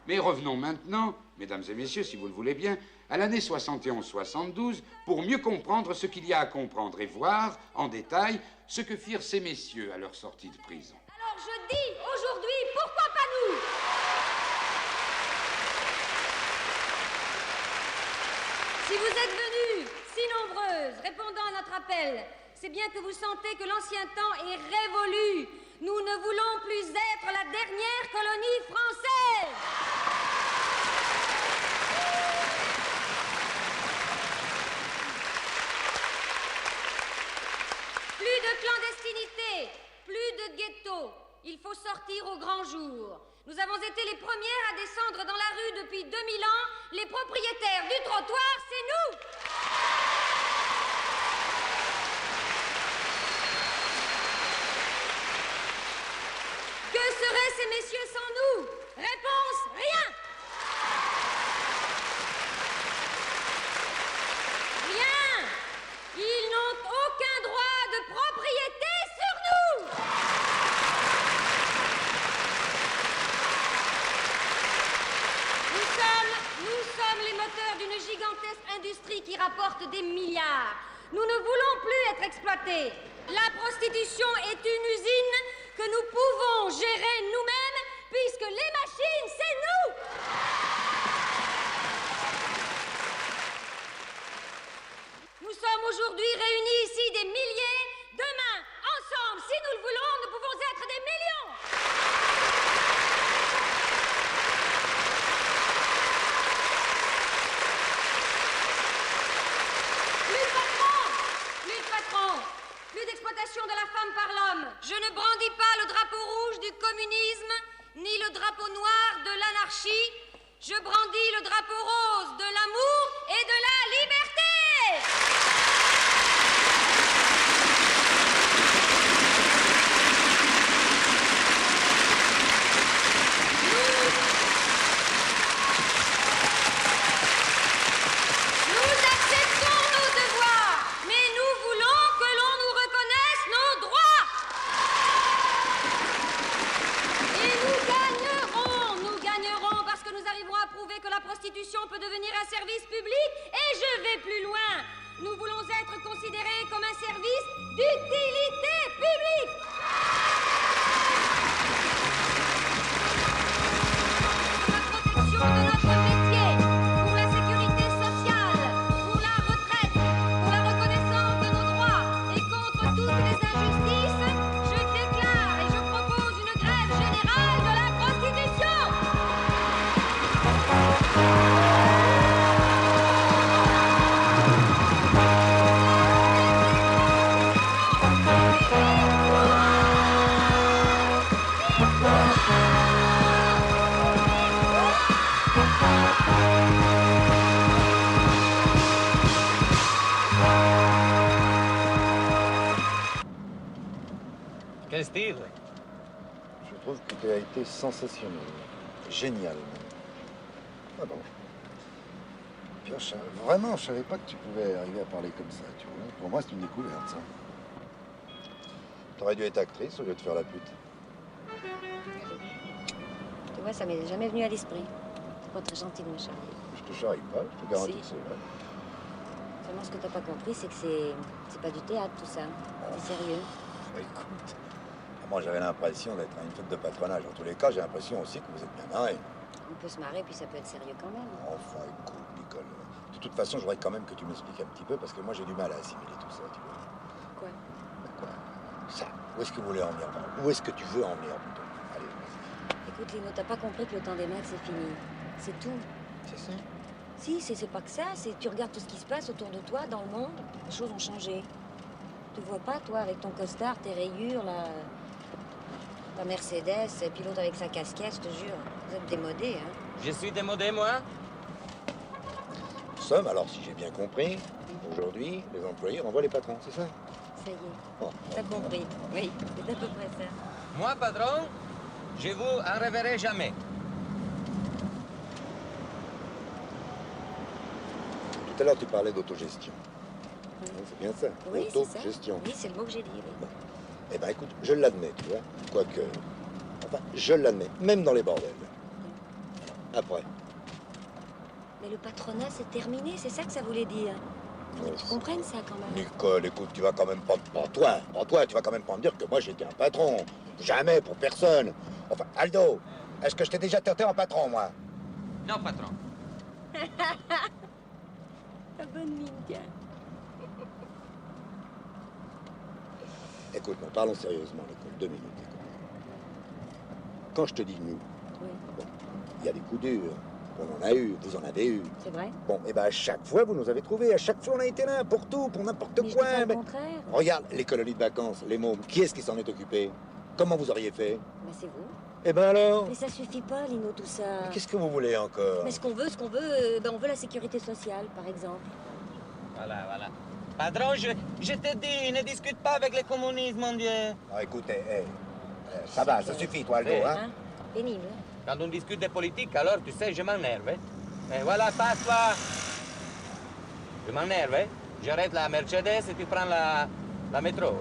Mais revenons maintenant, mesdames et messieurs, si vous le voulez bien, à l'année 71-72, pour mieux comprendre ce qu'il y a à comprendre et voir, en détail, ce que firent ces messieurs à leur sortie de prison. Alors je dis, aujourd'hui, pourquoi pas nous? Si vous êtes venues, si nombreuses, répondant à notre appel, c'est bien que vous sentez que l'ancien temps est révolu. Nous ne voulons plus être la dernière colonie française. Plus de clandestinité, plus de ghetto. Il faut sortir au grand jour. Nous avons été les premières à descendre dans la rue depuis 2000 ans. Les propriétaires du trottoir, c'est nous. Que seraient ces messieurs sans nous? Réponse, rien. Rien. Ils n'ont aucun droit de propriété sur nous. Nous sommes les moteurs d'une gigantesque industrie qui rapporte des milliards. Nous ne voulons plus être exploités. La prostitution est une usine que nous pouvons gérer nous-mêmes, puisque les machines, c'est nous. Nous sommes aujourd'hui réunis ici des milliers. Demain, ensemble, si nous le voulons, nous pouvons être des millions. Plus d'exploitation de la femme par l'homme. Je ne brandis pas le drapeau rouge du communisme, ni le drapeau noir de l'anarchie. Je brandis le drapeau rose de l'amour et de la liberté. Nous acceptons nos devoirs, mais nous voulons que l'on nous reconnaisse nos droits. Et nous gagnerons parce que nous arriverons à prouver que la prostitution peut devenir un service public. Et je vais plus loin. Nous voulons être considérés comme un service d'utilité publique. Pour la protection de notre métier, pour la sécurité sociale, pour la retraite, pour la reconnaissance de nos droits et contre toutes les injustices, je déclare et je propose une grève générale de la prostitution. Quel style? Je trouve que tu as été sensationnel. Génial. Ah bon. Pierre, vraiment, je savais pas que tu pouvais arriver à parler comme ça, tu vois. Pour moi, c'est une découverte, ça. T'aurais dû être actrice au lieu de faire la pute. Tu vois, ça m'est jamais venu à l'esprit. C'est pas très gentil de me charrier. Je te charrie pas, je te garantis Si. que c'est vrai. Seulement, ce que t'as pas compris, c'est que c'est pas du théâtre, tout ça. C'est sérieux. Bah, écoute, moi j'avais l'impression d'être à une fête de patronage. En tous les cas, j'ai l'impression aussi que vous êtes bien marrés. On peut se marrer, puis ça peut être sérieux quand même. Enfin, écoute, Nicole. De toute façon, je voudrais quand même que tu m'expliques un petit peu, parce que moi j'ai du mal à assimiler tout ça, tu vois. Quoi? Ben quoi? Ça. Où est-ce que vous voulez en venir? Où est-ce que tu veux en venir, plutôt? Allez, vas-y. Écoute, Lino, t'as pas compris que le temps des maths, c'est fini. C'est tout. C'est ça? Si, c'est pas que ça. C'est tu regardes tout ce qui se passe autour de toi, dans le monde. Les choses ont changé. Tu vois pas, toi, avec ton costard, tes rayures, ta Mercedes, et puis l'autre avec sa casquette, je te jure. Vous êtes démodés, hein? Je suis démodé, moi? Nous sommes, alors si j'ai bien compris, aujourd'hui, les employés renvoient les patrons, c'est ça? Ça y est. Oh. T'as compris. Oui, c'est à peu près ça. Moi, patron, je vous en reverrai jamais. Tout à l'heure, tu parlais d'autogestion. C'est bien ça? Oui, c'est ça. Autogestion. Oui, c'est le mot que j'ai dit, oui. Eh ben écoute, je l'admets, tu vois. Quoique... Enfin, je l'admets, même dans les bordels. Après. Mais le patronat, c'est terminé, c'est ça que ça voulait dire. Faudrait que tu comprennes ça quand même. Nicole, écoute, tu vas quand même pas... Pour toi, tu vas quand même pas me dire que moi j'étais un patron. Jamais, pour personne. Enfin, Aldo, est-ce que je t'ai déjà traité en patron, moi? Non, patron. Ta bonne mine, tiens. Écoute, non, parlons sérieusement, Nicole. 2 minutes, écoute. Quand je te dis nous, Oui, bon, il y a des coups durs. On en a eu, vous en avez eu. c'est vrai. Bon, et ben à chaque fois, vous nous avez trouvés. À chaque fois, on a été là pour tout, pour n'importe Mais je quoi. dis pas mais- le contraire. Regarde, les colonies de vacances, les mômes, qui est-ce qui s'en est occupé? Comment vous auriez fait? Mais c'est vous. Eh ben alors? Mais ça suffit pas, Lino, tout ça. Mais qu'est-ce que vous voulez encore? Mais ce qu'on veut, on veut la sécurité sociale, par exemple. Voilà, voilà. Patron, je te dis, ne discute pas avec les communistes, mon Dieu. Ah, écoutez, ça va, ça suffit, toi, Aldo, Oui. hein? Hein? Pénible. Hein? Quand on discute de politique, alors tu sais, je m'énerve. Hein. Et voilà, passe-toi. Je m'énerve. Hein. J'arrête la Mercedes et tu prends la métro.